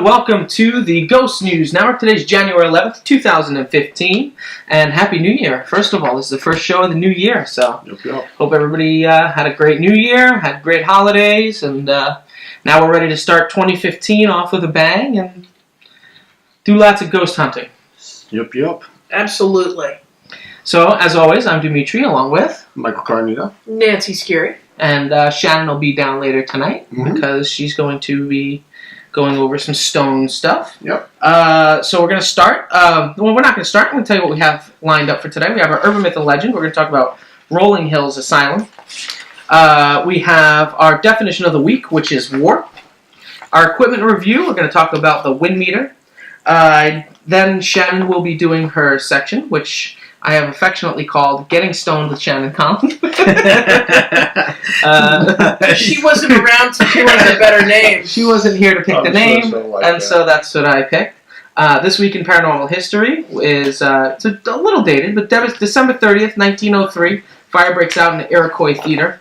welcome to the Ghost News Network. Today's January 11th, 2015, and Happy New Year. First of all, this is the first show of the new year, so hope everybody had a great New Year, had great holidays, and now we're ready to start 2015 off with a bang and do lots of ghost hunting. Yep. Absolutely. So, as always, I'm Dimitri, along with Michael Carnito, Nancy Scary, and Shannon will be down later tonight because she's going to be going over some stone stuff. Yep. So we're going to start. Well, we're not going to start. I'm going to tell you what we have lined up for today. We have our Urban Myth and Legend. We're going to talk about Rolling Hills Asylum. We have our definition of the week, which is warp. Our equipment review, we're going to talk about the wind meter. Then Shannon will be doing her section, which I have affectionately called Getting Stoned with Shannon Collins. she wasn't around to give us a better name. She wasn't here to pick the name, so that's what I picked. This Week in Paranormal History is it's a little dated, but December 30th, 1903, fire breaks out in the Iroquois Theater.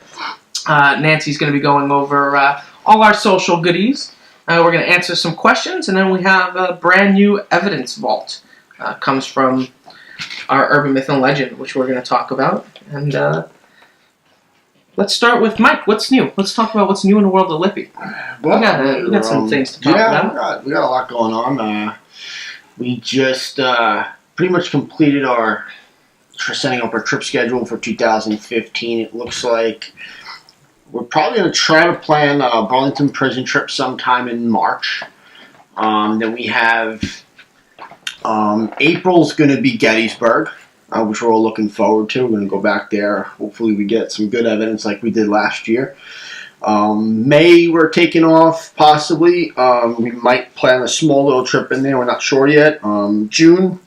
Nancy's going to be going over all our social goodies. We're going to answer some questions, and then we have a brand new evidence vault. Comes from our Urban Myth and Legend, which we're going to talk about. And let's start with Mike. What's new? Let's talk about what's new in the world of Lippy. Well, we got some things to talk about. We got a lot going on. We just pretty much completed setting up our trip schedule for 2015. It looks like we're probably going to try to plan a Burlington prison trip sometime in March. Then we have April's going to be Gettysburg, which we're all looking forward to. We're going to go back there. Hopefully we get some good evidence like we did last year. May, we're taking off, possibly. We might plan a small little trip in there. We're not sure yet. June,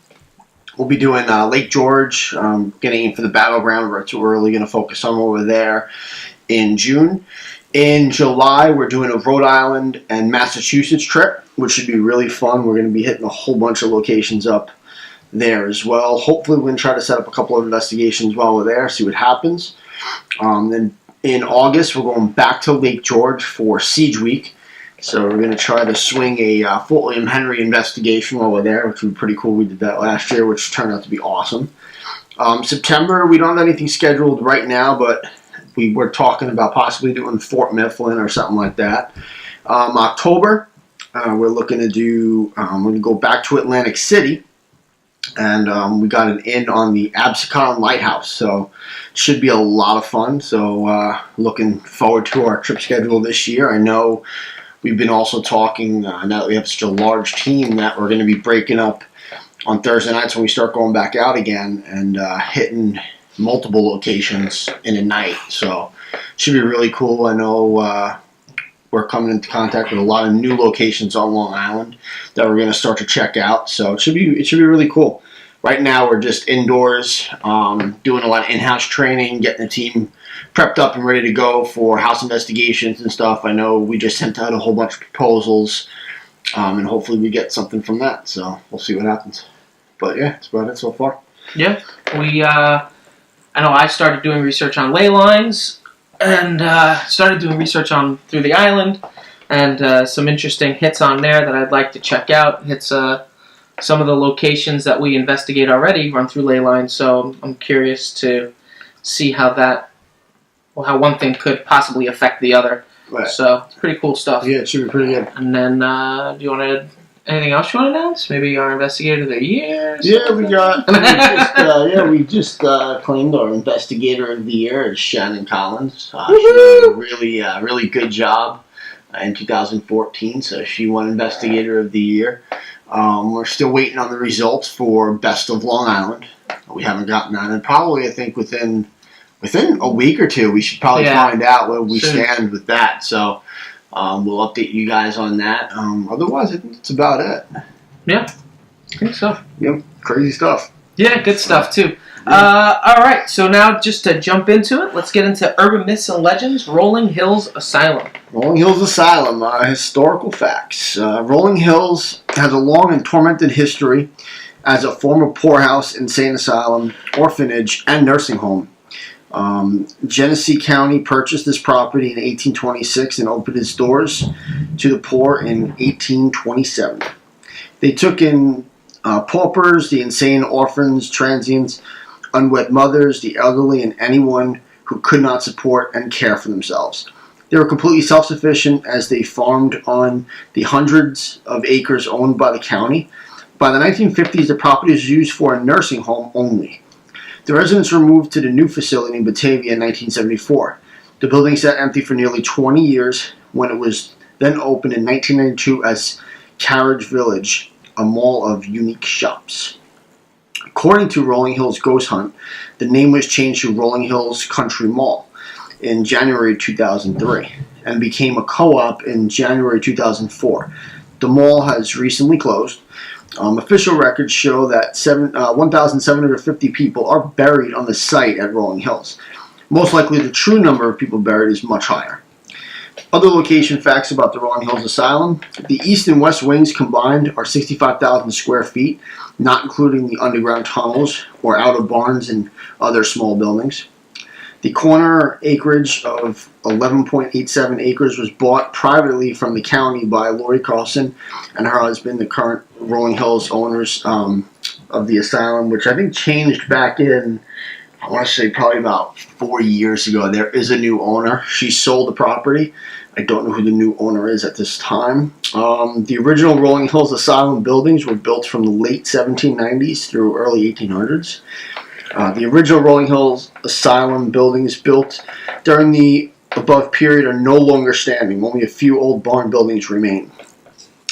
we'll be doing Lake George, getting in for the battleground. That's what we're really going to focus on over there in June. In July, we're doing a Rhode Island and Massachusetts trip, which should be really fun. We're going to be hitting a whole bunch of locations up there as well. Hopefully, we're going to try to set up a couple of investigations while we're there, see what happens. Then in August, we're going back to Lake George for Siege Week. So we're going to try to swing a Fort William Henry investigation while we're there, which would be pretty cool. We did that last year, which turned out to be awesome. September, we don't have anything scheduled right now, but we were talking about possibly doing Fort Mifflin or something like that. October, we're looking to do, we're going to go back to Atlantic City, and we got an in on the Absecon Lighthouse, so it should be a lot of fun. So looking forward to our trip schedule this year. I know we've been also talking, now that we have such a large team, that we're going to be breaking up on Thursday nights when we start going back out again and hitting multiple locations in a night, so it should be really cool. I know we're coming into contact with a lot of new locations on Long Island that we're going to start to check out, so it should be really cool. Right now we're just indoors, doing a lot of in-house training, getting the team prepped up and ready to go for house investigations and stuff. I know we just sent out a whole bunch of proposals, and hopefully we get something from that, so we'll see what happens. But yeah, that's about it so far. Yeah, I know I started doing research on ley lines and started doing research on through the island, and some interesting hits on there that I'd like to check out. Hits some of the locations that we investigate already run through ley lines, so I'm curious to see how one thing could possibly affect the other. Right. So it's pretty cool stuff. Yeah, it should be pretty good. And then, do you want to? Anything else you want to announce? Maybe our investigator of the year? Yeah, we just claimed our investigator of the year is Shannon Collins. She did a really good job in 2014, so she won investigator of the year. We're still waiting on the results for Best of Long Island. We haven't gotten that, and probably I think within a week or two we should probably find out where we stand with that. So. We'll update you guys on that. Otherwise, I think that's about it. Yeah, I think so. Yep, crazy stuff. Yeah, good stuff, too. All right, so now just to jump into it, let's get into Urban Myths and Legends, Rolling Hills Asylum. Rolling Hills Asylum, historical facts. Rolling Hills has a long and tormented history as a former poorhouse, insane asylum, orphanage, and nursing home. Genesee County purchased this property in 1826 and opened its doors to the poor in 1827. They took in paupers, the insane, orphans, transients, unwed mothers, the elderly, and anyone who could not support and care for themselves. They were completely self-sufficient as they farmed on the hundreds of acres owned by the county. By the 1950s, the property was used for a nursing home only. The residents were moved to the new facility in Batavia in 1974. The building sat empty for nearly 20 years when it was then opened in 1992 as Carriage Village, a mall of unique shops. According to Rolling Hills Ghost Hunt, the name was changed to Rolling Hills Country Mall in January 2003 and became a co-op in January 2004. The mall has recently closed. Official records show that 1,750 people are buried on the site at Rolling Hills. Most likely the true number of people buried is much higher. Other location facts about the Rolling Hills Asylum. The east and west wings combined are 65,000 square feet, not including the underground tunnels or outer barns and other small buildings. The corner acreage of 11.87 acres was bought privately from the county by Lori Carlson and her husband, the current Rolling Hills owners of the asylum, which I think changed back in, I want to say probably about 4 years ago. There is a new owner. She sold the property. I don't know who the new owner is at this time. The original Rolling Hills Asylum buildings were built from the late 1790s through early 1800s. The original Rolling Hills Asylum buildings built during the above period are no longer standing. Only a few old barn buildings remain.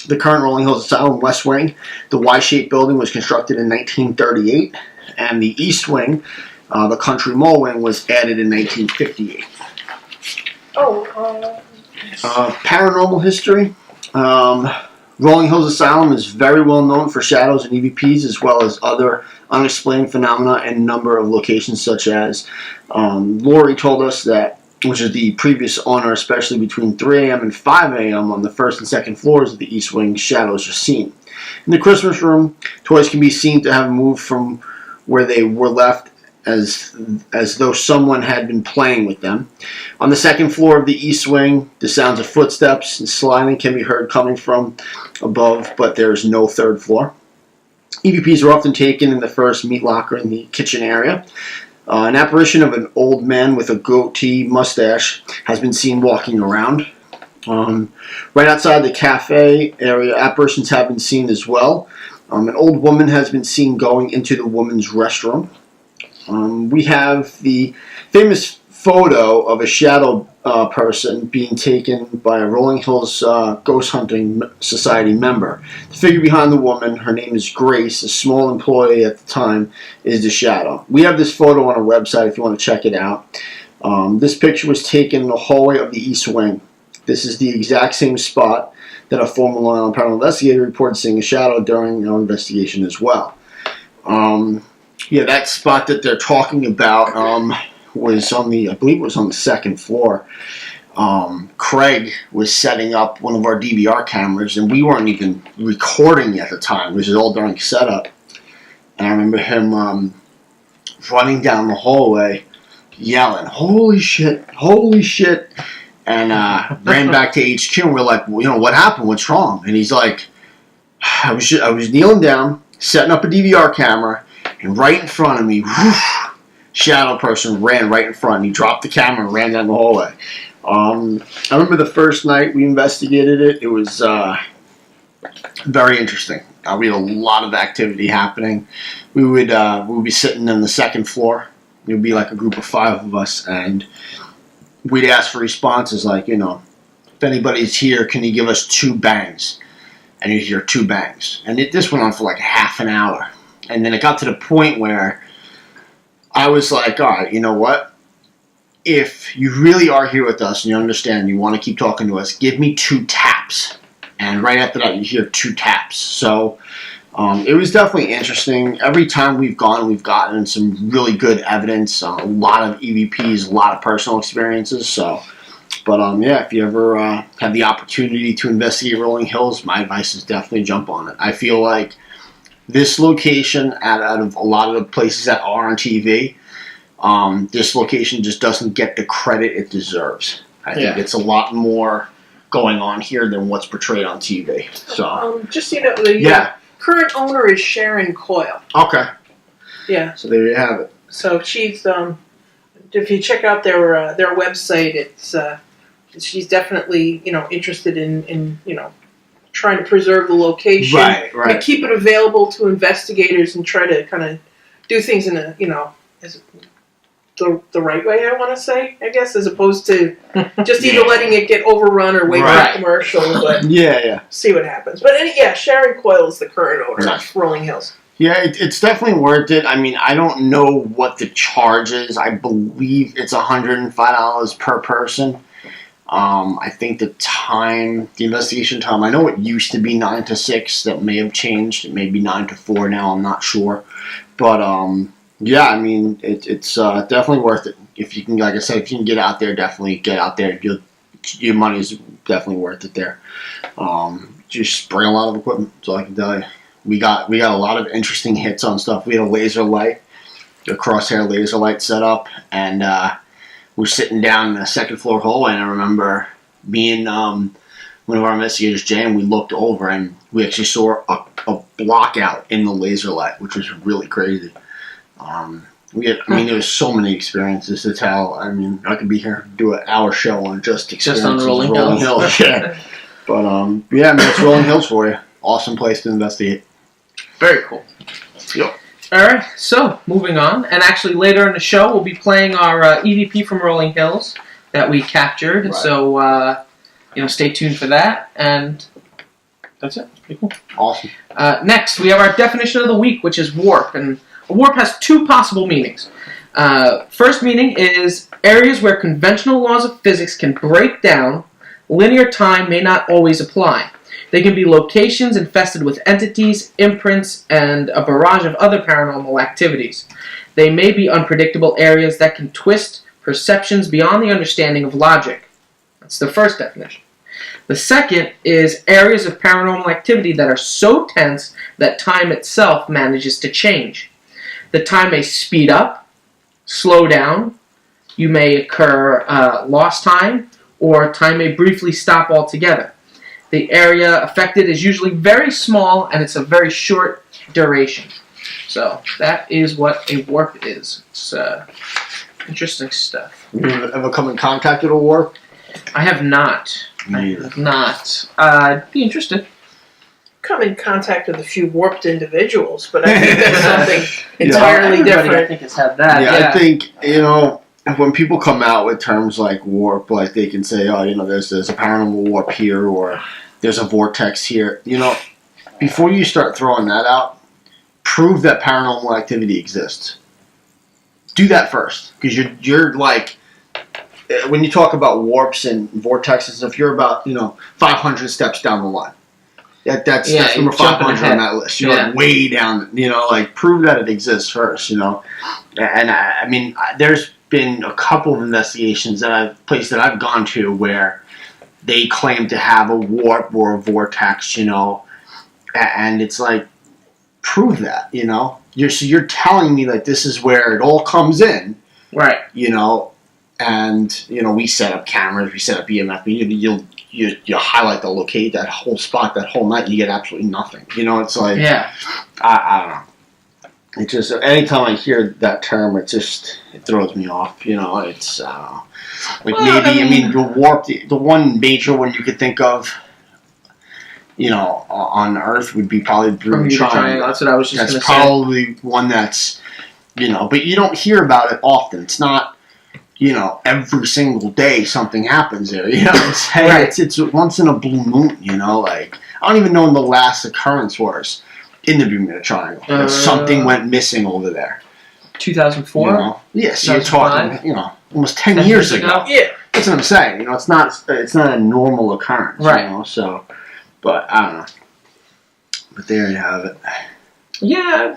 The current Rolling Hills Asylum West Wing, the Y-shaped building, was constructed in 1938, and the East Wing, the Country Mall Wing, was added in 1958. Paranormal history. Rolling Hills Asylum is very well known for shadows and EVPs, as well as other unexplained phenomena in a number of locations, such as Lori told us that, which is the previous owner, especially between 3 a.m. and 5 a.m. on the first and second floors of the East Wing, shadows are seen. In the Christmas room, toys can be seen to have moved from where they were left as though someone had been playing with them. On the second floor of the East Wing, the sounds of footsteps and sliding can be heard coming from above, but there is no third floor. EVPs are often taken in the first meat locker in the kitchen area. An apparition of an old man with a goatee mustache has been seen walking around. Right outside the cafe area, apparitions have been seen as well. An old woman has been seen going into the women's restroom. We have the famous photo of a shadow person being taken by a Rolling Hills Ghost Hunting Society member. The figure behind the woman, her name is Grace, a small employee at the time, is the shadow. We have this photo on our website if you want to check it out. This picture was taken in the hallway of the East Wing. This is the exact same spot that a former Long Island paranormal investigator reported seeing a shadow during our investigation as well. Yeah, that spot that they're talking about was on the, I believe it was on the second floor. Craig was setting up one of our DVR cameras, and we weren't even recording at the time. It was all during setup. And I remember him running down the hallway, yelling, "Holy shit, holy shit," and ran back to HQ, and we're like, well, you know, what happened? What's wrong? And he's like, I was kneeling down, setting up a DVR camera, and right in front of me, whoosh, shadow person ran right in front. He dropped the camera and ran down the hallway. I remember the first night we investigated it. It was very interesting. We had a lot of activity happening. We would be sitting on the second floor. It would be like a group of 5 of us, and we'd ask for responses like, you know, if anybody's here, can you give us 2 bangs? And you'd hear 2 bangs. And this went on for like half an hour. And then it got to the point where I was like, all right, you know what? If you really are here with us and you understand and you want to keep talking to us, give me 2 taps. And right after that, you hear 2 taps. So it was definitely interesting. Every time we've gone, we've gotten some really good evidence, a lot of EVPs, a lot of personal experiences. So, but yeah, if you ever have the opportunity to investigate Rolling Hills, my advice is definitely jump on it. I feel like this location, out of a lot of the places that are on TV, This location just doesn't get the credit it deserves. I think Yeah. it's a lot more going on here than what's portrayed on TV. So, Just so you know, the current owner is Sharon Coyle. okay. Yeah. So there you have it. So she's if you check out their website, it's she's definitely interested in trying to preserve the location, Right. but keep it available to investigators and try to kind of do things in a as the right way, I want to say, I guess, as opposed to just either letting it get overrun or wait for a commercial, but see what happens. But Sharon Coyle is the current owner of Rolling Hills. Yeah, it's definitely worth it. I mean, I don't know what the charge is. I believe it's $105 per person. I think the investigation time, I know it used to be 9 to 6. That may have changed. It may be 9 to 4 now. I'm not sure. But, yeah, I mean, it's definitely worth it. If you can, like I said, if you can get out there, definitely get out there. Your money's definitely worth it there. Just bring a lot of equipment, that's all I can tell you. We got a lot of interesting hits on stuff. We had a laser light, a crosshair laser light set up, and we're sitting down in the second floor hallway, and I remember me and one of our investigators, Jay, and we looked over, and we actually saw a block out in the laser light, which was really crazy. There was so many experiences to tell. I mean, I could be here do an hour show on just experiences on Rolling Hills. Yeah. But it's Rolling Hills for you. Awesome place to investigate. Very cool. Yep. All right, so moving on, and actually later in the show we'll be playing our EVP from Rolling Hills that we captured. Right. So stay tuned for that, and that's it. Pretty cool. Awesome. Next, we have our definition of the week, which is warp, and a warp has two possible meanings. First meaning is areas where conventional laws of physics can break down. Linear time may not always apply. They can be locations infested with entities, imprints, and a barrage of other paranormal activities. They may be unpredictable areas that can twist perceptions beyond the understanding of logic. That's the first definition. The second is areas of paranormal activity that are so tense that time itself manages to change. The time may speed up, slow down, you may occur lost time, or time may briefly stop altogether. The area affected is usually very small, and it's a very short duration. So that is what a warp is. It's interesting stuff. You ever come in contact with a warp? I have not. Me either. I have not. I'd be interested. Come in contact with a few warped individuals, but I think that's something entirely Everybody, different. I think has had that. Yeah, I think, when people come out with terms like warp, like they can say, there's a paranormal warp here, or there's a vortex here. Before you start throwing that out, prove that paranormal activity exists. Do that first, because you're like, when you talk about warps and vortexes, if you're about 500 steps down the line, that's number 500 on that list. You're like way down. Prove that it exists first. And I mean, there's been a couple of investigations places that I've gone to where they claim to have a warp or a vortex, and it's like, prove that, you're telling me that this is where it all comes in, right? And we set up cameras, we set up EMF, you highlight the locate that whole spot that whole night, you get absolutely nothing. It's like, I don't know. It just, anytime I hear that term, it throws me off. It's the warp, the one major one you could think of, on Earth would be probably Bermuda Triangle. That's what I was just going to say. That's probably one that's, but you don't hear about it often. It's not, every single day something happens there. It's once in a blue moon. I don't even know when the last occurrence was in the Bermuda Triangle. Something went missing over there. 2004. Yes, you're talking, almost 10 years ago. Yeah, that's what I'm saying. It's not a normal occurrence. Right. So, but I don't know. But there you have it. Yeah.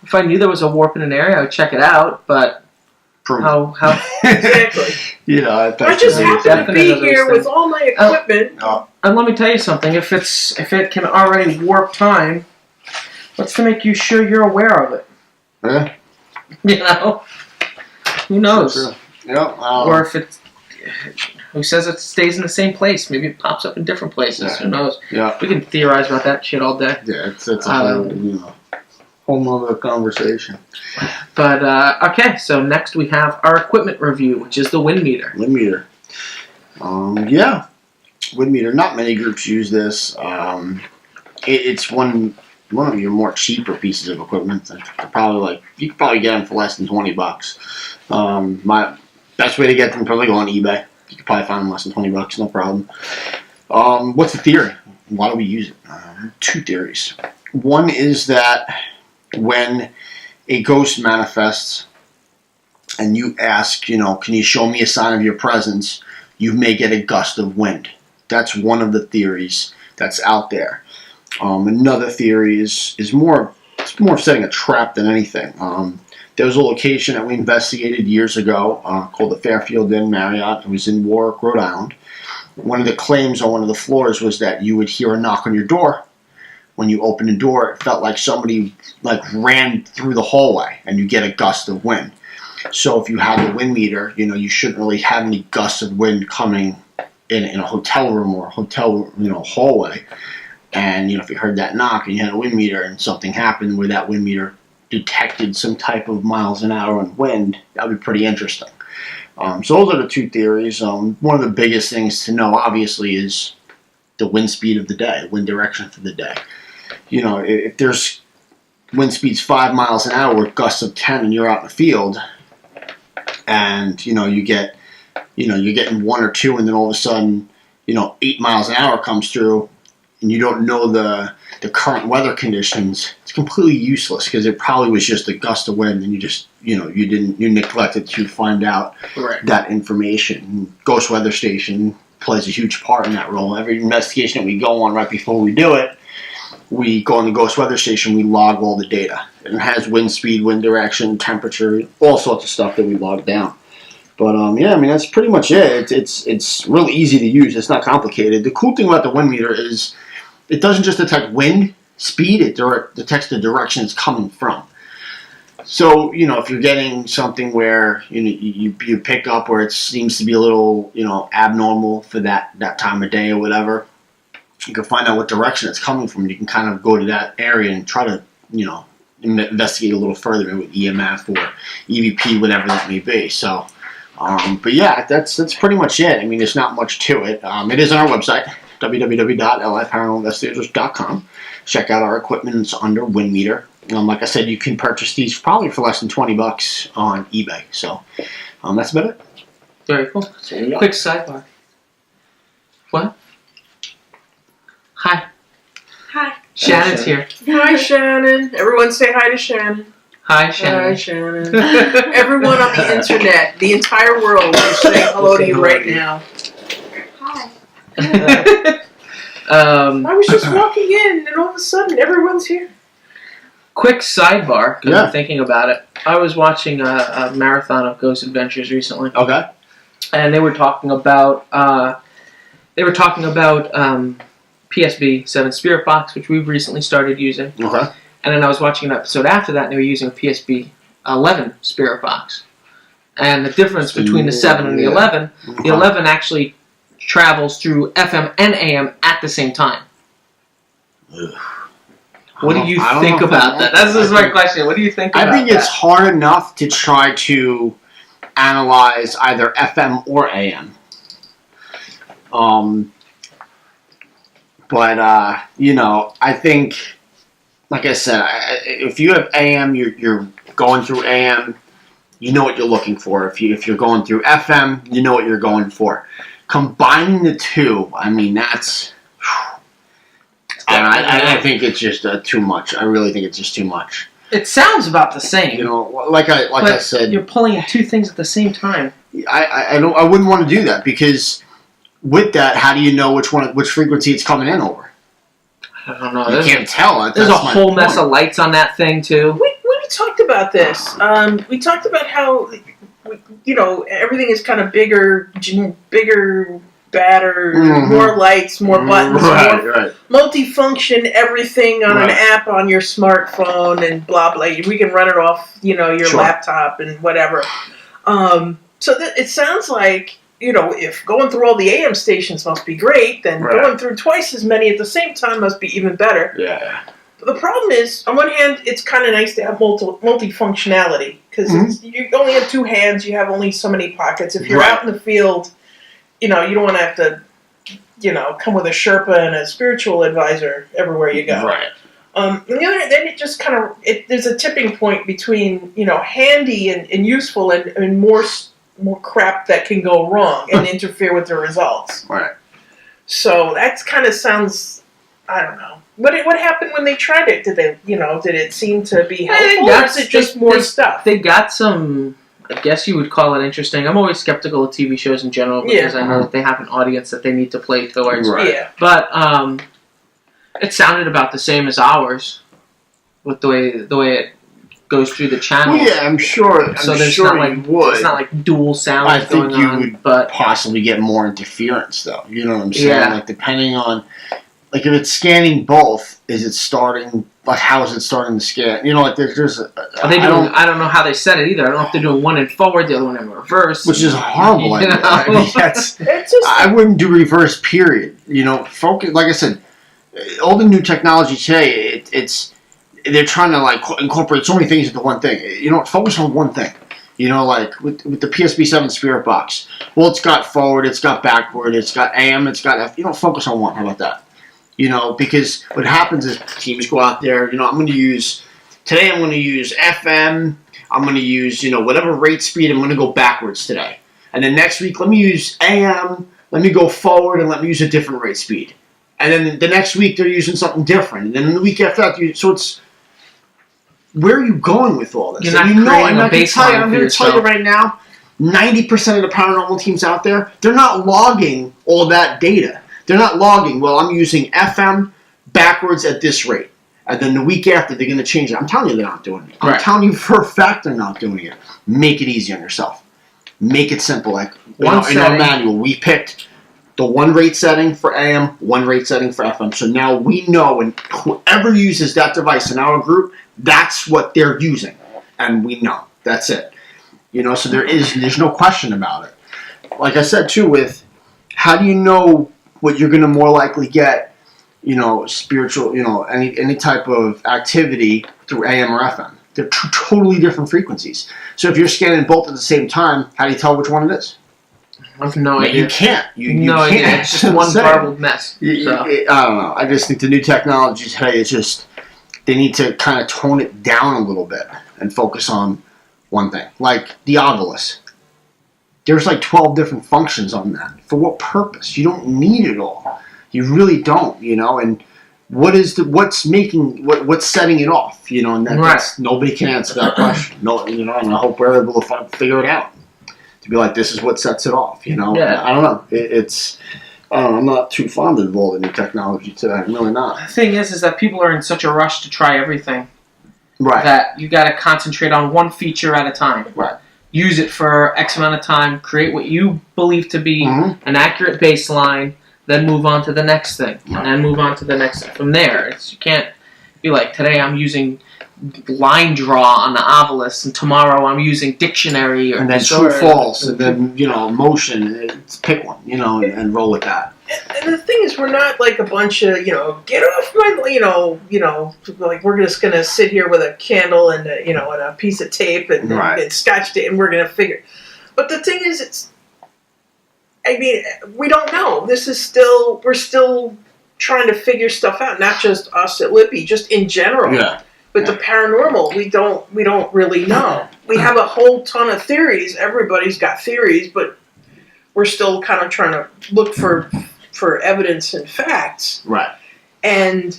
If I knew there was a warp in an area, I would check it out. But how exactly. I just happen to be here with all my equipment. And let me tell you something. If it can already warp time, what's to make you sure you're aware of it? Yeah. You know? Who knows? True. Yep. Or if it's... Who says it stays in the same place? Maybe it pops up in different places. Yeah. Who knows? Yeah. We can theorize about that shit all day. Yeah, it's a whole nother conversation. But, okay, so next we have our equipment review, which is the wind meter. Wind meter. Yeah. Wind meter. Not many groups use this. It's one of your more cheaper pieces of equipment. You could probably get them for less than $20. My best way to get them is probably go on eBay. You could probably find them less than $20, no problem. What's the theory? Why do we use it? Two theories. One is that when a ghost manifests and you ask, can you show me a sign of your presence, you may get a gust of wind. That's one of the theories that's out there. Another theory is more of setting a trap than anything. There was a location that we investigated years ago called the Fairfield Inn Marriott. It was in Warwick, Rhode Island. One of the claims on one of the floors was that you would hear a knock on your door. When you open the door, it felt like somebody ran through the hallway, and you get a gust of wind. So if you have the wind meter, you shouldn't really have any gusts of wind coming in a hotel room or a hotel hallway. And if you heard that knock and you had a wind meter and something happened where that wind meter detected some type of miles an hour on wind, that would be pretty interesting. So those are the two theories. One of the biggest things to know, obviously, is the wind speed of the day, wind direction for the day. If there's wind speeds 5 miles an hour with gusts of 10 and you're out in the field, and you're getting 1 or 2, and then all of a sudden 8 miles an hour comes through, and you don't know the current weather conditions, it's completely useless because it probably was just a gust of wind, and you neglected to find out that information. Ghost Weather Station plays a huge part in that role. Every investigation that we go on, right before we do it, we go on the Ghost Weather Station, we log all the data. It has wind speed, wind direction, temperature, all sorts of stuff that we log down. But that's pretty much it. It's really easy to use. It's not complicated. The cool thing about the wind meter is it doesn't just detect wind speed, it detects the direction it's coming from. So, if you're getting something where you pick up where it seems to be a little, abnormal for that time of day or whatever, you can find out what direction it's coming from. You can kind of go to that area and try to, investigate a little further, maybe with EMF or EVP, whatever that may be. So, but yeah, that's pretty much it. There's not much to it. It is on our website, www.lifparanormalinvestigators.com. Check out our equipment. It's under wind meter. Like I said, you can purchase these probably for less than $20 on eBay. So that's about it. Very cool. Quick sidebar. What? Hi. Hi. Shannon's here. Hi, Shannon. Everyone say hi to Shannon. Hi, Shannon. Hi, Shannon. Everyone on the internet, the entire world is saying hello to you right now. Hi. I was just walking in, and all of a sudden, everyone's here. Quick sidebar, because I'm thinking about it. I was watching a marathon of Ghost Adventures recently. Okay. And they were talking about PSB 7 Spirit Box, which we've recently started using. Okay. And then I was watching an episode after that, and they were using a PSB 11 Spirit Box. And the difference between the 7 and the 11, the 11 actually travels through FM and AM at the same time. What do you think about that? That's just my question. What do you think about that? I think it's hard enough to try to analyze either FM or AM. But I think, like I said, if you have AM, you're going through AM, you know what you're looking for. If you're going through FM, you know what you're going for. Combining the two, that's... I think it's just too much. I really think it's just too much. It sounds about the same. Like I said, you're pulling in two things at the same time. I wouldn't want to do that, because with that, how do you know which frequency it's coming in over? I don't know. You can't tell. There's a whole mess of lights on that thing too. We talked about this. We talked about how everything is kind of bigger better, more lights, more buttons, more multifunction, everything on an app on your smartphone and blah, blah. We can run it off, your laptop and whatever. So it sounds like, if going through all the AM stations must be great, then going through twice as many at the same time must be even better. Yeah. But the problem is, on one hand, it's kind of nice to have multifunctionality, because you only have two hands, you have only so many pockets. If you're out in the field, you don't want to have to, come with a Sherpa and a spiritual advisor everywhere you go. Right. On the other hand, then it just kind of, there's a tipping point between, handy and useful and more crap that can go wrong and interfere with the results. Right. So that kind of sounds, I don't know. What happened when they tried it? Did it seem to be helpful, or is it just more stuff? They got some, I guess you would call it interesting. I'm always skeptical of TV shows in general because I know that they have an audience that they need to play towards. Right. Yeah. But it sounded about the same as ours with the way it goes through the channels. Well, yeah, I'm sure. There's sure not like you would. It's not like dual sounds I think going you on, would but possibly get more interference, though. You know what I'm saying? Yeah. Like depending on, like if it's scanning both, is it starting? Like how is it starting to scan? Like there's. I don't know how they said it either. I don't know if they're doing one in forward, the other one in reverse, which is horrible. I mean, that's. I wouldn't do reverse. Period. Focus. Like I said, all the new technology today, they're trying to incorporate so many things into one thing. Focus on one thing. Like with the PSB7 Spirit Box. Well, it's got forward, it's got backward, it's got AM, it's got F. Focus on one. How about that? Because what happens is teams go out there. I'm going to use FM. I'm going to use whatever rate speed. I'm going to go backwards today, and then next week let me use AM. Let me go forward and let me use a different rate speed. And then the next week they're using something different. And then the week after that, so it's. Where are you going with all this? I'm going to tell you right now, 90% of the paranormal teams out there, they're not logging all that data. They're not logging, well, I'm using FM backwards at this rate. And then the week after, they're going to change it. I'm telling you they're not doing it. I'm telling you for a fact they're not doing it. Make it easy on yourself. Make it simple. Like in our manual, we picked the one rate setting for AM, one rate setting for FM. So now we know, and whoever uses that device in our group, that's what they're using. And we know. That's it. So there's no question about it. Like I said, too, with how do you know what you're going to more likely get, spiritual, any type of activity through AM or FM? They're two totally different frequencies. So if you're scanning both at the same time, how do you tell which one it is? I have no idea. You can't. You no can't. idea. It's just one garbled mess. I don't know. I just think the new technology today is just, they need to kind of tone it down a little bit and focus on one thing. Like the Ovilus. There's 12 different functions on that. For what purpose? You don't need it all. You really don't, and what's setting it off, and that's nobody can answer that question. No, and I hope we're able to figure it out. To be like, this is what sets it off, Yeah. I don't know. I'm not too fond of all the new technology today. I'm really not. The thing is that people are in such a rush to try everything. Right. That you got to concentrate on one feature at a time. Right. Use it for X amount of time, create what you believe to be an accurate baseline, then move on to the next thing, and then move on to the next thing. From there, you can't be like, today I'm using line draw on the Ovilus, and tomorrow I'm using dictionary or and then true false, and then motion. Pick one, and roll with that. And the thing is, we're not like a bunch of get off my like we're just gonna sit here with a candle and and a piece of tape and scotch tape, and we're gonna figure. But the thing is, we don't know. We're still trying to figure stuff out. Not just us at Lippy, just in general. Yeah. With the paranormal, we don't really know. We have a whole ton of theories. Everybody's got theories, but we're still kind of trying to look for evidence and facts. Right. And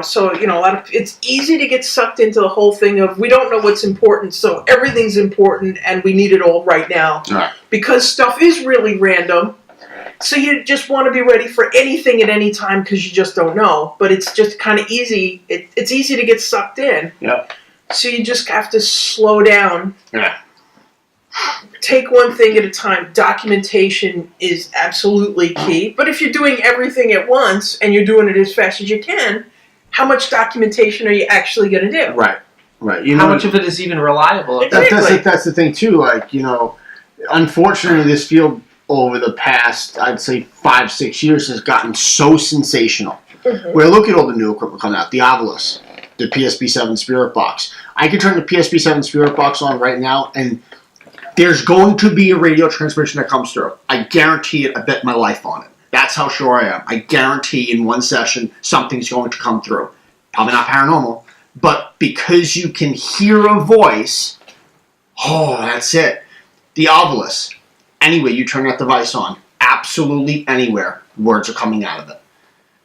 so it's easy to get sucked into the whole thing of we don't know what's important, so everything's important and we need it all right now. Right. Because stuff is really random. So you just want to be ready for anything at any time because you just don't know. But it's just kind of easy. It's easy to get sucked in. Yeah. So you just have to slow down. Yeah. take one thing at a time. Documentation is absolutely key. But if you're doing everything at once and you're doing it as fast as you can, how much documentation are you actually going to do? Right. How much of it is even reliable? Exactly. That's the thing too. Like, unfortunately, this field over the past, I'd say 5-6 years, has gotten so sensational. Mm-hmm. Where look at all the new equipment coming out, the Ovilus, the PSP7 Spirit Box. I can turn the PSP7 Spirit Box on right now, and there's going to be a radio transmission that comes through. I guarantee it. I bet my life on it. That's how sure I am. I guarantee in one session something's going to come through. Probably not paranormal, but because you can hear a voice, that's it. The Ovilus. Anyway, you turn that device on. Absolutely anywhere, words are coming out of it.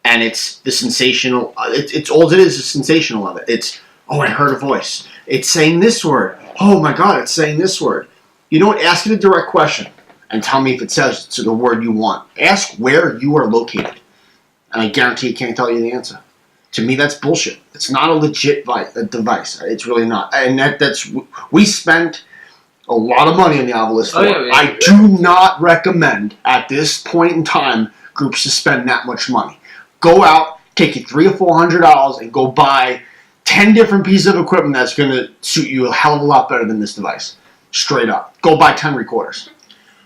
And it's the sensational, it's all it is sensational of it. It's, I heard a voice. It's saying this word. Oh my God, it's saying this word. You know what? Ask it a direct question and tell me if it says it's the word you want. Ask where you are located. And I guarantee it can't tell you the answer. To me, that's bullshit. It's not a legit device. It's really not. And we spent a lot of money on the Ovilus for it. I do not recommend at this point in time groups to spend that much money. Go out, take you $300 or $400 and go buy 10 different pieces of equipment that's going to suit you a hell of a lot better than this device. Straight up. Go buy 10 recorders.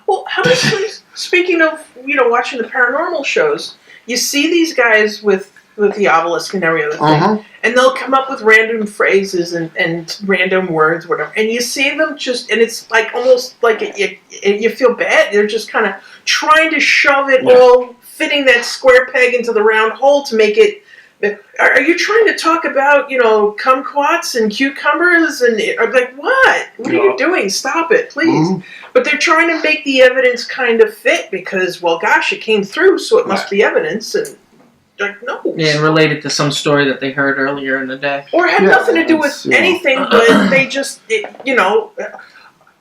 Well, how many times, speaking of, watching the paranormal shows, you see these guys with the obelisk and every other thing, and they'll come up with random phrases and random words, whatever, and you see them just, and it's like almost like you feel bad. They're just kind of trying to shove it all, fitting that square peg into the round hole to make it. Are you trying to talk about, kumquats and cucumbers and like what? What are you doing? Stop it, please. But they're trying to make the evidence kind of fit because, well, gosh, it came through, so it must be evidence. And like, no. Yeah, and related to some story that they heard earlier in the day. Or it had nothing to do with anything, but they just,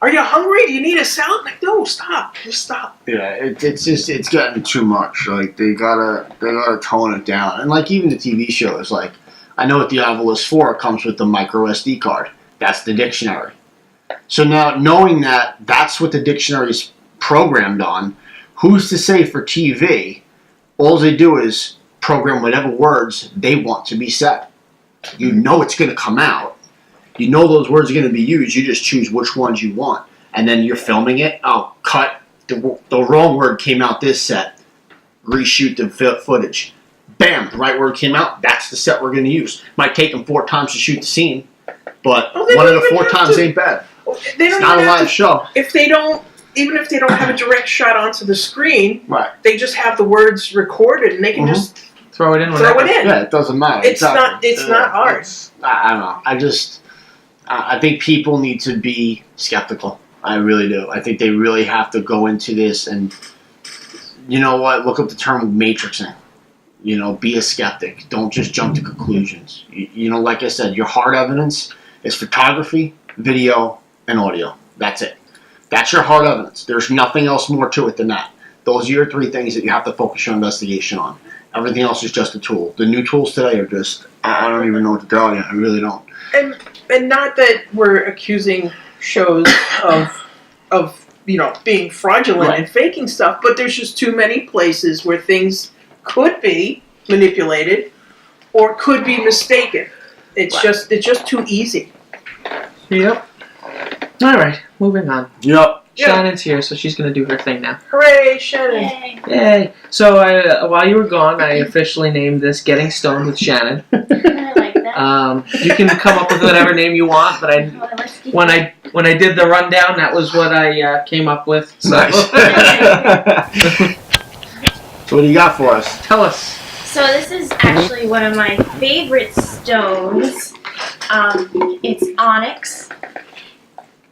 are you hungry? Do you need a salad? Like, no, stop. Just stop. Yeah, it's gotten too much. Like, they gotta tone it down. And like, even the TV shows, like, I know what the Ovilus 4 comes with the micro SD card. That's the dictionary. So now, knowing that that's what the dictionary is programmed on, who's to say for TV, all they do is program whatever words they want to be said. You know it's going to come out. You know those words are going to be used. You just choose which ones you want. And then you're filming it. Oh, cut. The wrong word came out this set. Reshoot the footage. Bam, the right word came out. That's the set we're going to use. Might take them 4 times to shoot the scene, but one of the 4 times ain't bad. It's not a live show. Even if they don't have a direct shot onto the screen, right? They just have the words recorded, and they can just throw it in. Yeah, it doesn't matter. It's not hard. I don't know. I think people need to be skeptical. I really do. I think they really have to go into this and, you know what? Look up the term matrixing. Be a skeptic. Don't just jump to conclusions. Like I said, your hard evidence is photography, video, and audio. That's it. That's your hard evidence. There's nothing else more to it than that. Those are your 3 things that you have to focus your investigation on. Everything else is just a tool. The new tools today are just, I don't even know what to tell you. I really don't. And not that we're accusing shows of being fraudulent and faking stuff, but there's just too many places where things could be manipulated or could be mistaken. It's just too easy. Yep. All right, moving on. Yep. Shannon's here, so she's going to do her thing now. Hooray, Shannon. Yay. So when you were gone, I officially named this Getting Stoned with Shannon. I like that. You can come up with whatever name you want, but when I did the rundown, that was what I came up with. So. Nice. So what do you got for us? Tell us. So this is actually one of my favorite stones. It's onyx.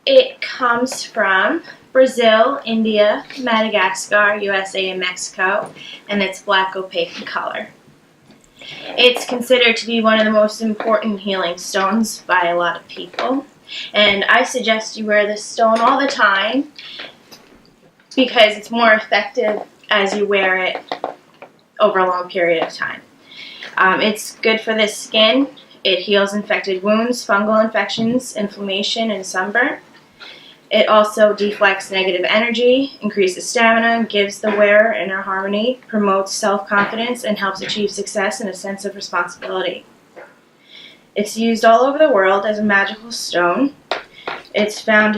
It comes from Brazil, India, Madagascar, USA, and Mexico, and it's black opaque in color. It's considered to be one of the most important healing stones by a lot of people, and I suggest you wear this stone all the time because it's more effective as you wear it over a long period of time. It's good for the skin. It heals infected wounds, fungal infections, inflammation, and sunburn. It also deflects negative energy, increases stamina, gives the wearer inner harmony, promotes self-confidence, and helps achieve success and a sense of responsibility. It's used all over the world as a magical stone. Its power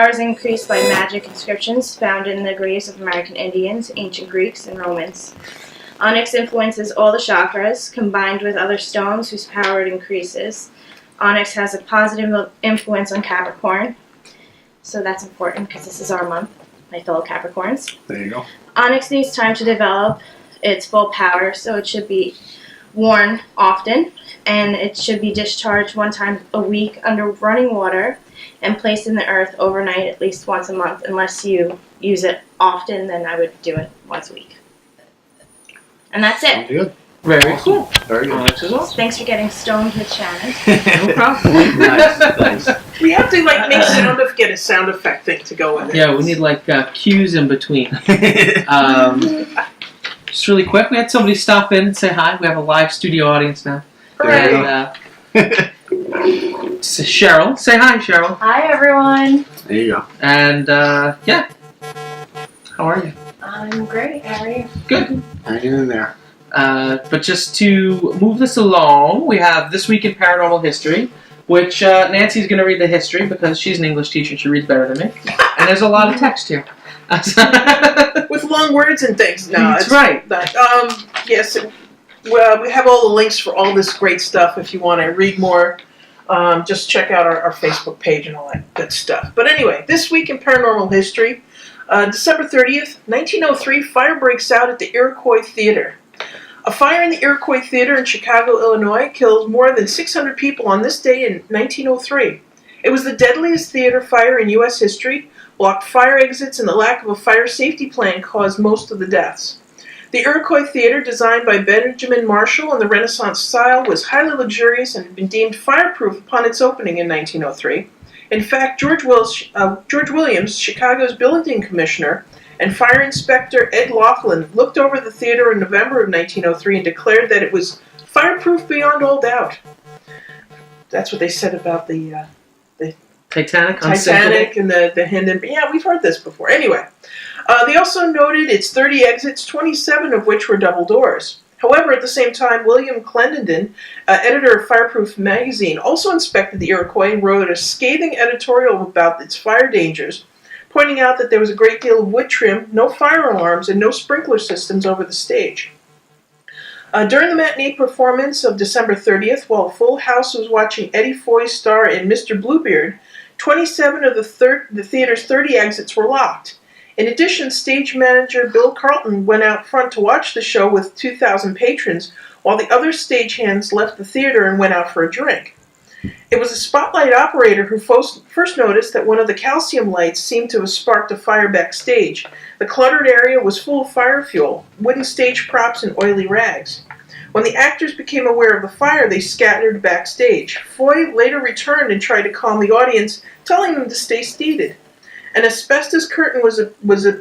is increased by magic inscriptions found in the graves of American Indians, ancient Greeks, and Romans. Onyx influences all the chakras, combined with other stones whose power it increases. Onyx has a positive influence on Capricorn, so that's important because this is our month, my fellow Capricorns. There you go. Onyx needs time to develop its full power, so it should be worn often, and it should be discharged 1 time a week under running water and placed in the earth overnight at least once a month. Unless you use it often, then I would do it once a week. And that's it. Sounds good. Very cool. Very good. Onyx is awesome. Thanks for getting stoned with Shannon. No problem. Nice. We have to get a sound effect thing to go with it. Yeah, we need cues in between. Just really quick, we had somebody stop in and say hi. We have a live studio audience now. Hooray. And, Cheryl, say hi, Cheryl. Hi, everyone. There you go. And yeah, how are you? I'm great. How are you? Good. Hanging in there. But just to move this along, we have This Week in Paranormal History, which Nancy's going to read the history because she's an English teacher and she reads better than me. And there's a lot of text here. With long words and things. No, That's it's right. Yes. Well, we have all the links for all this great stuff. If you want to read more, just check out our Facebook page and all that good stuff. But anyway, This Week in Paranormal History, December 30th, 1903, fire breaks out at the Iroquois Theater. A fire in the Iroquois Theater in Chicago, Illinois, killed more than 600 people on this day in 1903. It was the deadliest theater fire in U.S. history. Blocked fire exits and the lack of a fire safety plan caused most of the deaths. The Iroquois Theater, designed by Benjamin Marshall in the Renaissance style, was highly luxurious and had been deemed fireproof upon its opening in 1903. In fact, George Williams, Chicago's building commissioner, and fire inspector Ed Laughlin looked over the theater in November of 1903 and declared that it was fireproof beyond all doubt. That's what they said about the Titanic and the Hinden. Yeah, we've heard this before. Anyway, they also noted its 30 exits, 27 of which were double doors. However, at the same time, William Clendenden, editor of Fireproof magazine, also inspected the Iroquois and wrote a scathing editorial about its fire dangers, pointing out that there was a great deal of wood trim, no fire alarms, and no sprinkler systems over the stage. During the matinee performance of December 30th, while a full house was watching Eddie Foy star in Mr. Bluebeard, 27 of the theater's 30 exits were locked. In addition, stage manager Bill Carlton went out front to watch the show with 2,000 patrons, while the other stagehands left the theater and went out for a drink. It was a spotlight operator who first noticed that one of the calcium lights seemed to have sparked a fire backstage. The cluttered area was full of fire fuel, wooden stage props, and oily rags. When the actors became aware of the fire, they scattered backstage. Foy later returned and tried to calm the audience, telling them to stay seated. An asbestos curtain was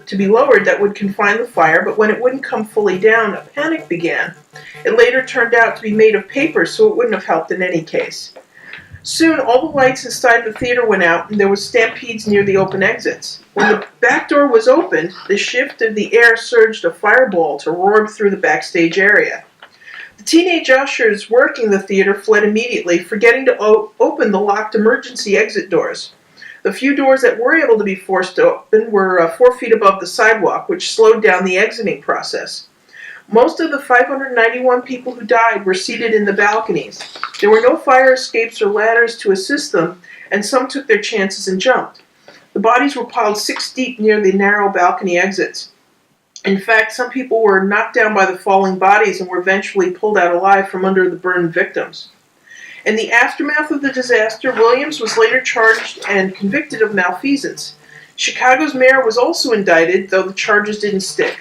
to be lowered that would confine the fire, but when it wouldn't come fully down, a panic began. It later turned out to be made of paper, so it wouldn't have helped in any case. Soon, all the lights inside the theater went out, and there was stampedes near the open exits. When the back door was opened, the shift of the air surged a fireball to roar through the backstage area. The teenage ushers working the theater fled immediately, forgetting to open the locked emergency exit doors. The few doors that were able to be forced open were 4 feet above the sidewalk, which slowed down the exiting process. Most of the 591 people who died were seated in the balconies. There were no fire escapes or ladders to assist them, and some took their chances and jumped. The bodies were piled 6 deep near the narrow balcony exits. In fact, some people were knocked down by the falling bodies and were eventually pulled out alive from under the burned victims. In the aftermath of the disaster, Williams was later charged and convicted of malfeasance. Chicago's mayor was also indicted, though the charges didn't stick.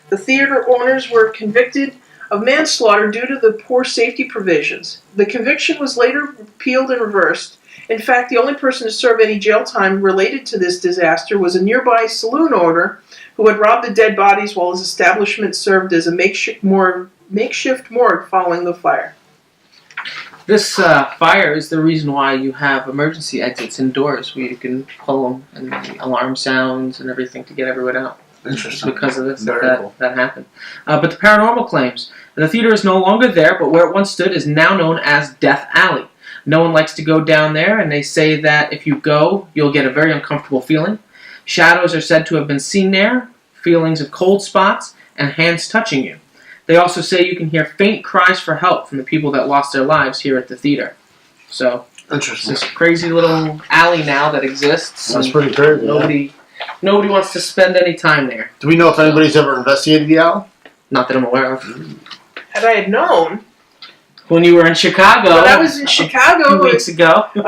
The theater owners were convicted of manslaughter due to the poor safety provisions. The conviction was later repealed and reversed. In fact, the only person to serve any jail time related to this disaster was a nearby saloon owner who had robbed the dead bodies while his establishment served as a makeshift morgue following the fire. This fire is the reason why you have emergency exits indoors where you can pull them and the alarm sounds and everything to get everyone out. Interesting. Because of this, Very cool. that happened. But the paranormal claims. The theater is no longer there, but where it once stood is now known as Death Alley. No one likes to go down there, and they say that if you go, you'll get a very uncomfortable feeling. Shadows are said to have been seen there, feelings of cold spots, and hands touching you. They also say you can hear faint cries for help from the people that lost their lives here at the theater. So, it's Interesting. this crazy little alley now that exists. That's and pretty crazy. Nobody wants to spend any time there. Do we know if anybody's ever investigated the alley? Not that I'm aware of. Had I had known, When you were in Chicago, when I was in Chicago, a few weeks ago. I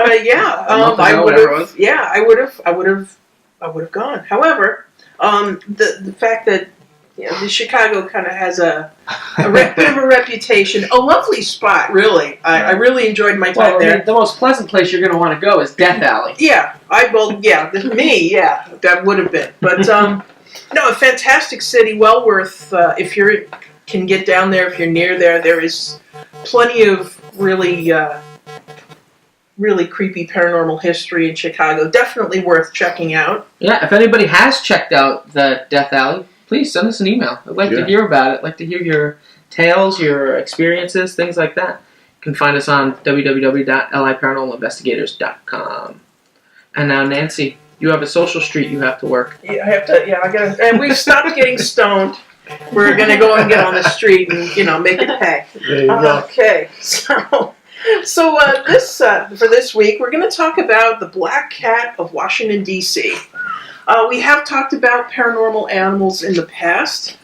would have gone. However, the fact that the Chicago kind of has a bit of a reputation, a lovely spot, really. I really enjoyed my time there. The most pleasant place you're going to want to go is Death Alley. Yeah, that would have been. But no, a fantastic city, well worth if you can get down there. If you're near there, there is plenty of really creepy paranormal history in Chicago. Definitely worth checking out. Yeah, if anybody has checked out the Death Alley, please send us an email. I'd like to hear about it. I'd like to hear your tales, your experiences, things like that. You can find us on www.liparanormalinvestigators.com. And now, Nancy, you have a social street you have to work. Yeah, I gotta. And we've stopped getting stoned. We're gonna go and get on the street and make it pay. There you go. Okay, so for this week, we're going to talk about the Black Cat of Washington, D.C. We have talked about paranormal animals in the past.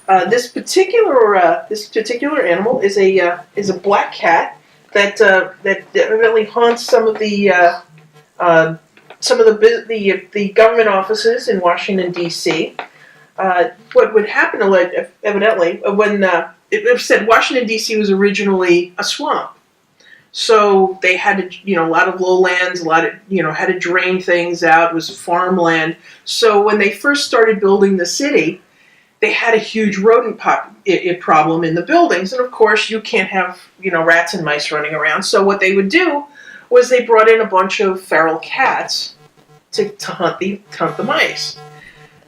This particular animal is a black cat that really haunts some of the government offices in Washington, D.C. What would happen, evidently, when it said Washington, D.C. was originally a swamp. So they had to, a lot of lowlands, had to drain things out. It was farmland. So when they first started building the city, they had a huge rodent problem in the buildings. And of course, you can't have, rats and mice running around. So what they would do was they brought in a bunch of feral cats to hunt the mice.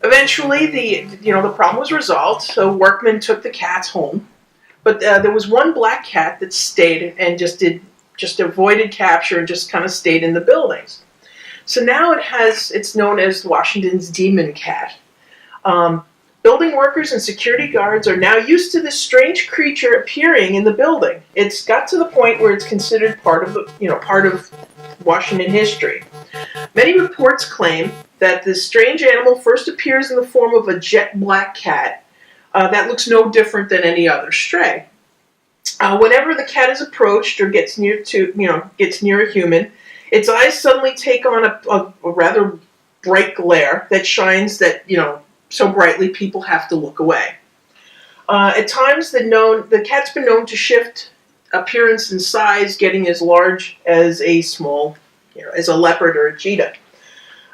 Eventually, the problem was resolved. So workmen took the cats home. But there was one black cat that stayed and just avoided capture and just kind of stayed in the buildings. So now it's known as Washington's demon cat. Building workers and security guards are now used to this strange creature appearing in the building. It's got to the point where it's considered part of Washington history. Many reports claim that this strange animal first appears in the form of a jet black cat that looks no different than any other stray. Whenever the cat is approached or gets near a human, its eyes suddenly take on a rather bright glare that shines so brightly people have to look away. At times, the cat's been known to shift appearance and size, getting as large as as a leopard or a cheetah.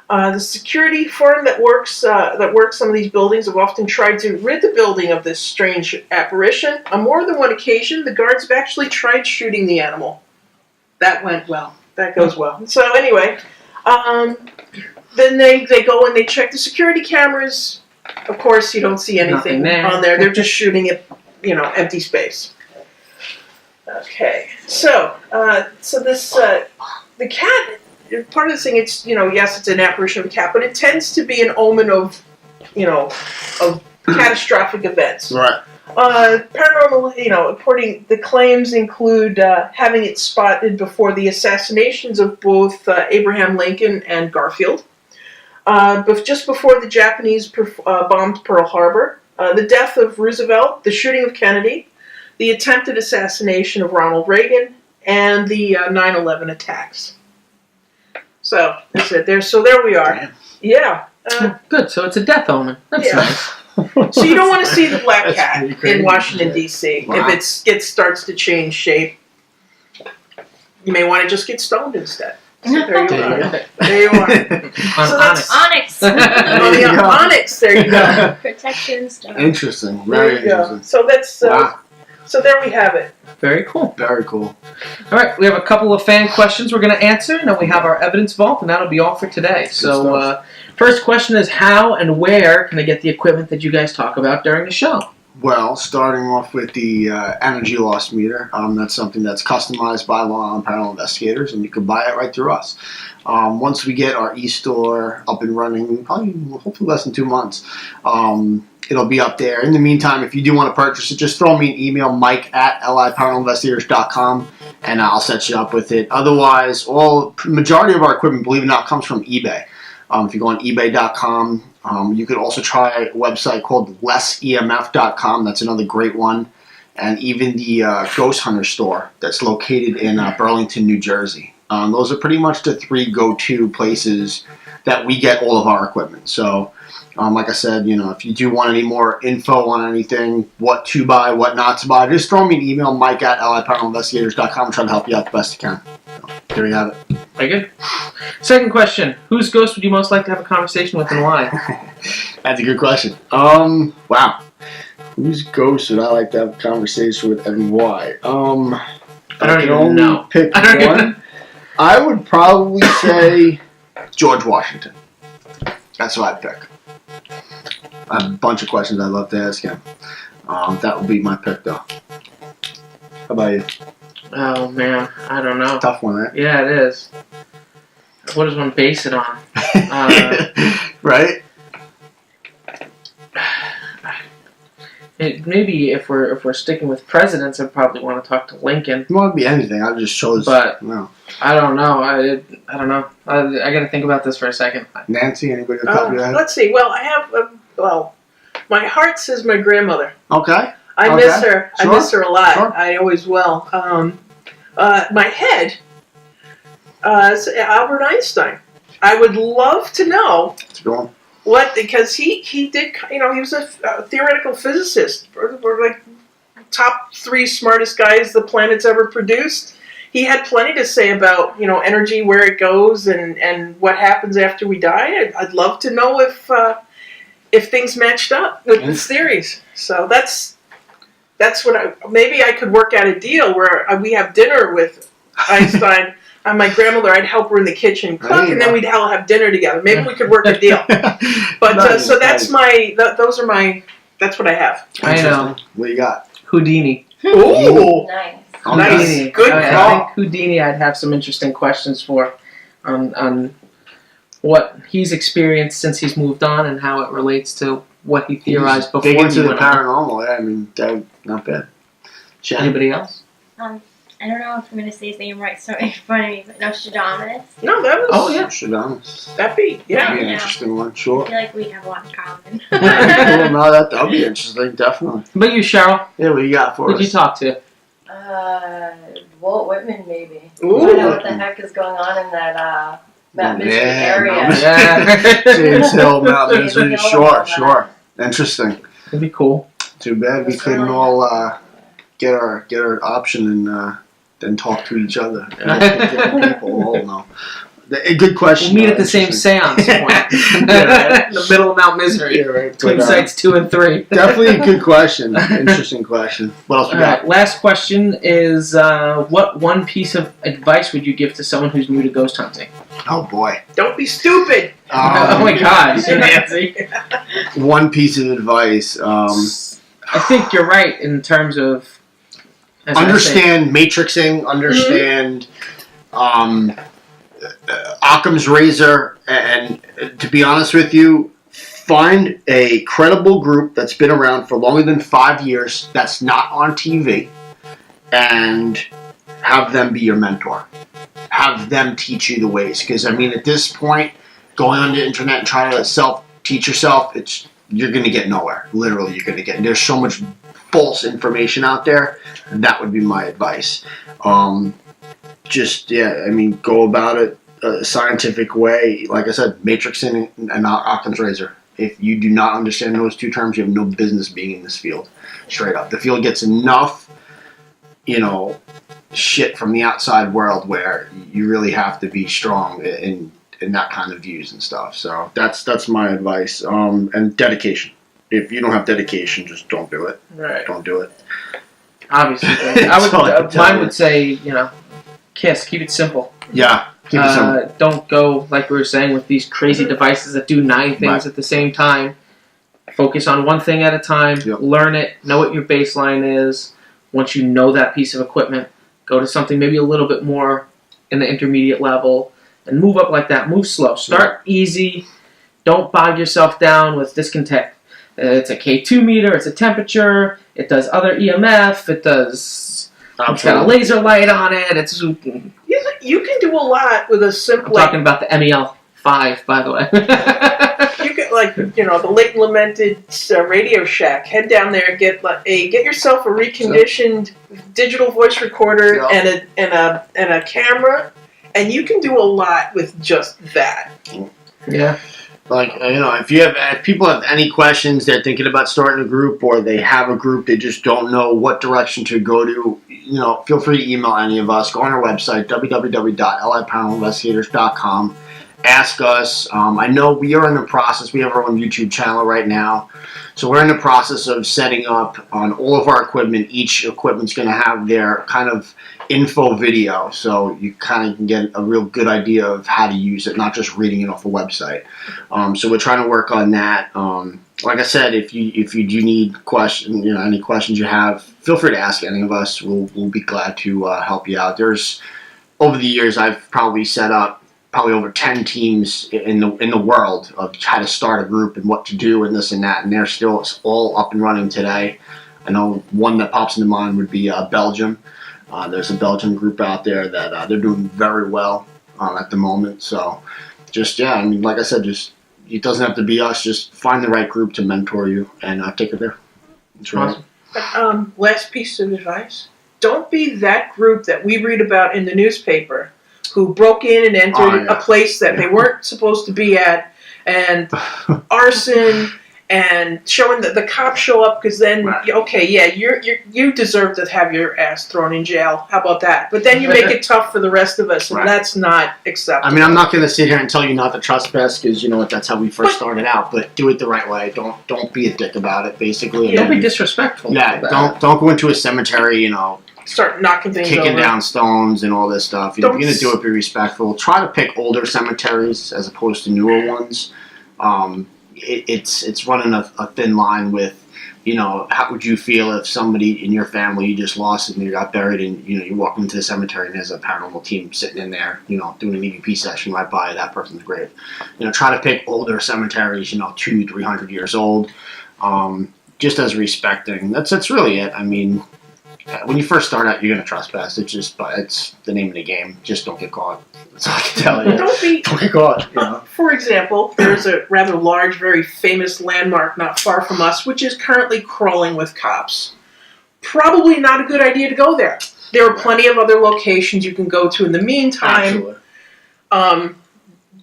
The security firm that works some of these buildings have often tried to rid the building of this strange apparition. On more than one occasion, the guards have actually tried shooting the animal. That went well. That goes well. So anyway, then they go and they check the security cameras. Of course, you don't see anything on there. They're just shooting at empty space. Okay, so this the cat. Part of the thing, it's yes, it's an apparition of a cat, but it tends to be an omen of catastrophic events. Right. Paranormal, according the claims include having it spotted before the assassinations of both Abraham Lincoln and Garfield, but just before the Japanese bombed Pearl Harbor, the death of Roosevelt, the shooting of Kennedy, the attempted assassination of Ronald Reagan, and the 9/11 attacks. So that's it. There we are. Damn. Yeah. Good. So it's a death omen. That's nice. So you don't want to see the black cat in Washington, D.C. Wow. If it starts to change shape. You may want to just get stoned instead. So there you are. There you are. On Onyx. Onyx. There you go. Protection stuff. Interesting. Very interesting. So that's wow. So there we have it. Very cool. Very cool. All right, we have a couple of fan questions we're going to answer, and then we have our evidence vault, and that'll be all for today. So, first question is, how and where can I get the equipment that you guys talk about during the show? Well, starting off with the energy loss meter, that's something that's customized by Long Island Paranormal Investigators, and you can buy it right through us. Once we get our e-store up and running, probably hopefully less than 2 months, it'll be up there. In the meantime, if you do want to purchase it, just throw me an email, mike@liparanormalinvestigators.com, and I'll set you up with it. Otherwise, majority of our equipment, believe it or not, comes from eBay. If you go on ebay.com, you could also try a website called lessemf.com. That's another great one. And even the Ghost Hunter store that's located in Burlington, New Jersey. Those are pretty much the 3 go-to places that we get all of our equipment. So, like I said, if you do want any more info on anything, what to buy, what not to buy, just throw me an email, mike@liparanormalinvestigators.com. I'm trying to help you out the best I can. So, there you have it. Very good. Second question, whose ghost would you most like to have a conversation with and why? That's a good question. Wow. Whose ghost would I like to have a conversation with and why? I don't even know. Pick I don't even one. I would probably say George Washington. That's what I'd pick. I have a bunch of questions I'd love to ask him. That would be my pick, though. How about you? Oh, man, I don't know. Tough one, right? Yeah, it is. What does one base it on? Right? Maybe if we're sticking with presidents, I'd probably want to talk to Lincoln. It won't be anything. I just chose. But no. I don't know. I don't know. I got to think about this for a second. Nancy, anybody on top of your head? Let's see. Well, I have. My heart says my grandmother. Okay. I miss her. Sure. I miss her a lot. Sure. I always will. My head is Albert Einstein. I would love to know Let's go on. because he did, he was a theoretical physicist. We're like top 3 smartest guys the planet's ever produced. He had plenty to say about, energy, where it goes, and what happens after we die. I'd love to know if things matched up with his theories. So that's what maybe I could work out a deal where we have dinner with Einstein. And my grandmother, I'd help her in the kitchen cook, and then we'd all have dinner together. Maybe we could work a deal. But Nice, so that's nice. that's what I have. I know. What you got? Houdini. Ooh, Nice. Nice. Houdini. Good I call. think Houdini I'd have some interesting questions for on what he's experienced since he's moved on and how it relates to what he theorized before Dig into he the went on. paranormal. Yeah, I mean, not bad. Jen? Anybody else? I don't know if I'm going to say his name right, so in front of me, but Nostradamus. No, that was. Oh, yeah. Nostradamus. That'd be. Yeah. That'd be an Yeah. interesting one, I sure. feel like we have a lot in common. Cool, no, that'll be interesting, definitely. But you, Cheryl, Yeah, what you got for who'd you us? talk to? Walt Whitman, maybe. Ooh. I know what the heck is going on in that Mystery area. Yeah. James Hill, Mount James Misery. Hill, Sure, that. sure. Interesting. That'd be cool. Too bad we That's couldn't really all get our option and then talk to each other. Different people. Oh no. A good question. We'll meet at the same seance point. Yeah, In the middle of Mount Misery. Yeah, right. Between But, sites 2 and 3. definitely a good question. Interesting question. What else we got? Alright, last question is what one piece of advice would you give to someone who's new to ghost hunting? Oh boy. Don't be stupid. Oh my god, Nancy. One piece of advice. I think you're right in terms of as I say, Understand matrixing. Understand Occam's razor. And to be honest with you, find a credible group that's been around for longer than 5 years that's not on TV and have them be your mentor. Have them teach you the ways. Because, I mean, at this point, going on the internet and trying to self-teach yourself, you're going to get nowhere. Literally, you're going to get... There's so much false information out there. And that would be my advice. Go about it a scientific way. Like I said, matrixing and Occam's razor. If you do not understand those 2 terms, you have no business being in this field. Straight up. The field gets enough, shit from the outside world where you really have to be strong in that kind of views and stuff. So that's my advice. And dedication. If you don't have dedication, just don't do it. Right. Don't do it. Obviously, That's all I can tell mine you. would say, KISS. Keep it simple. Yeah. Keep it simple. Don't go like we were saying with these crazy devices that do 9 things at the same time. Focus on one thing at a time. Yep. Learn it. Know what your baseline is. Once you know that piece of equipment, go to something maybe a little bit more in the intermediate level and move up like that. Move slow. Start easy. Don't bog yourself down with discontent. It's a K2 meter. It's a temperature. It does other EMF. It does. It's got a laser light on it. It's. You can do a lot with a simple. I'm talking about the MEL5, by the way. You get the late lamented Radio Shack. Head down there, get yourself a reconditioned digital voice recorder and a camera, and you can do a lot with just that. Yeah. If people have any questions, they're thinking about starting a group, or they have a group, they just don't know what direction to go to, feel free to email any of us. Go on our website, www.alliedparanormalinvestigators.com. Ask us. I know we are in the process. We have our own YouTube channel right now. So we're in the process of setting up on all of our equipment. Each equipment's going to have their kind of info video, so you kind of can get a real good idea of how to use it, not just reading it off a website. So we're trying to work on that. Like I said, if you do need any questions you have, feel free to ask any of us. We'll be glad to help you out. Over the years, I've probably set up over 10 teams in the world of how to start a group and what to do and this and that, and they're still all up and running today. I know one that pops into mind would be Belgium. There's a Belgian group out there that they're doing very well at the moment. So, like I said, it doesn't have to be us. Just find the right group to mentor you and take it there. That's right. Awesome. Last piece of advice: don't be that group that we read about in the newspaper who broke in and entered a place that they weren't supposed to be at, and arson. And showing that the cops show up because then, you deserve to have your ass thrown in jail. How about that? But then you make it tough for the rest of us, and that's not acceptable. I mean, I'm not going to sit here and tell you not to trespass because that's how we first started out. But do it the right way. Don't be a dick about it. Basically, don't be disrespectful. Yeah, don't go into a cemetery. Start knocking things kicking over. down stones and all this stuff. If you're going to do it, be respectful. Try to pick older cemeteries as opposed to newer ones. It's running a thin line with, how would you feel if somebody in your family you just lost and you got buried and, you walk into the cemetery and there's a paranormal team sitting in there, doing an EVP session right by that person's grave. Try to pick older cemeteries, 200-300 years old, just as respecting. That's really it. I mean, when you first start out, you're going to trespass. It's the name of the game. Just don't get caught. That's all I can tell you. Don't get caught. For example, there's a rather large, very famous landmark not far from us, which is currently crawling with cops. Probably not a good idea to go there. There are plenty of other locations you can go to in the meantime. Absolutely.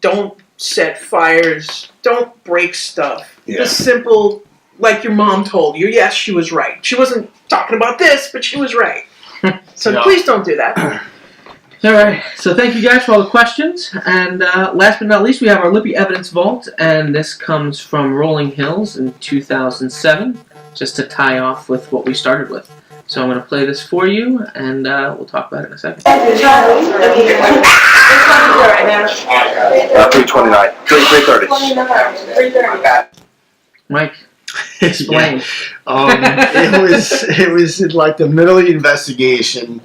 Don't set fires. Don't break stuff. Yeah. The simple, like your mom told you. Yes, she was right. She wasn't talking about this, but she was right. So please don't do that. All right. So thank you guys for all the questions. And last but not least, we have our Lippy Evidence Vault. And this comes from Rolling Hills in 2007, just to tie off with what we started with. So I'm going to play this for you, and we'll talk about it in a second. 329. 330. 3:30. Mike, explain. It was in like the middle of the investigation.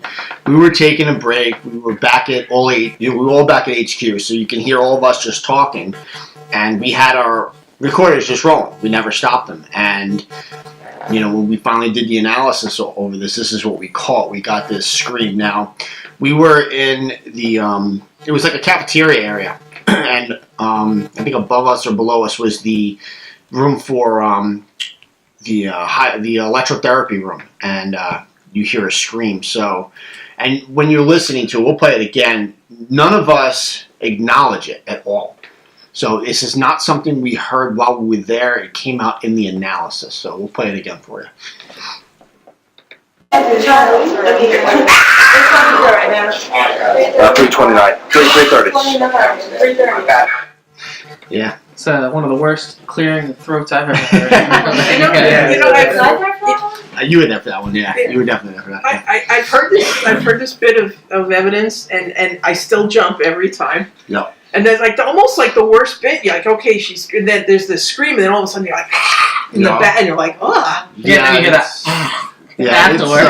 We were taking a break. We were back at we were all back at HQ, so you can hear all of us just talking. And we had our recorders just rolling. We never stopped them. And when we finally did the analysis over this is what we caught. We got this scream. Now, we were in the it was like a cafeteria area, and I think above us or below us was the room for the electrotherapy room, and you hear a scream. So, and when you're listening to it, we'll play it again. None of us acknowledge it at all. So this is not something we heard while we were there. It came out in the analysis. So we'll play it again for you. 329. 330. 3:30. Yeah. It's one of the worst clearing of throats I've ever heard. I know, You were there for that one, yeah. You were definitely there for that. I've heard this. I've heard this bit of evidence, and I still jump every time. Yeah. And there's like almost like the worst bit. You're like, okay, and then there's this scream, and then all of a sudden you're like, in the back, and you're like, ah. Yeah, then you hear that. Yeah, afterwards.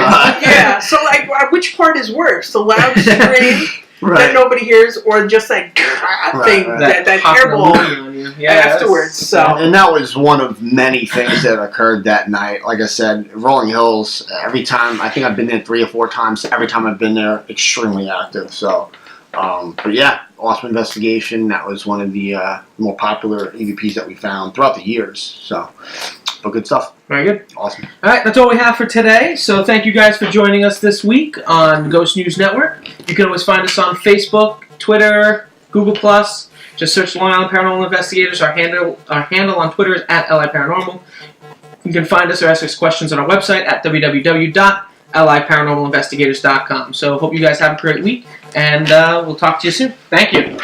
Yeah. So like, which part is worse? The loud scream that nobody hears, or just that thing, that hairball afterwards? So. And that was one of many things that occurred that night. Like I said, Rolling Hills. Every time, I think I've been there 3 or 4 times. Every time I've been there, extremely active. So. But yeah, awesome investigation. That was one of the more popular EVPs that we found throughout the years. So, but good stuff. Very good. Awesome. All right, that's all we have for today. So thank you guys for joining us this week on Ghost News Network. You can always find us on Facebook, Twitter, Google+. Just search Long Island Paranormal Investigators. Our handle on Twitter is @LIParanormal. You can find us or ask us questions on our website at www.liparanormalinvestigators.com. So hope you guys have a great week, and we'll talk to you soon. Thank you.